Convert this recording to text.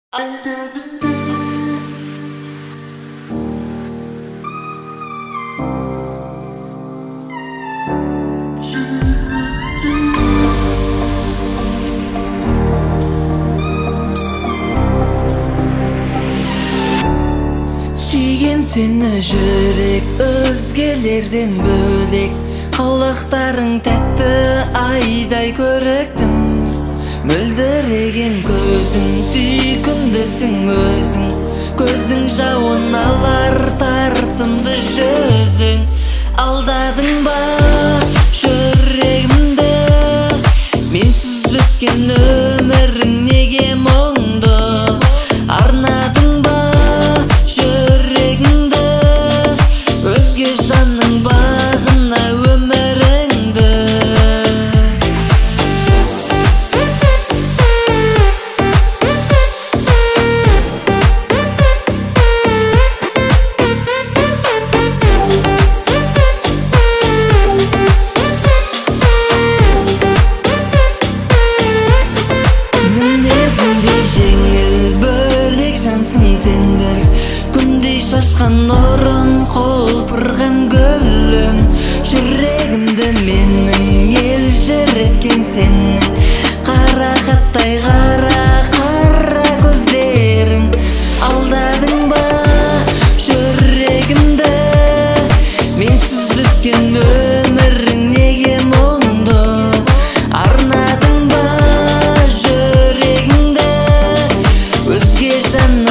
Sүйген сені жүрек өзгелерден бөлек, қылықтарың тәтті айдай көріктім. Мөлдіреген көзің, сүйкімдісің өзің, көздің жауын алар тартымды жүзің. Алдадың ба жүрегімді, менсіз өткен өмірің неге мұңды? Арнадың ба жүрегіңді, өзге жанның бағына өміріңді? Жеңіл бөлек жансың сен бір, күндей шашқан нұрын құлпырған гүлім. Жүрегімді менің елжіреткен сенің, қара хаттай қара көздерің. Алдадың ба жүрегімді, менсіз өткен өмірің неге мұңды? Арнадың ба жүрегіңді, өзге жанның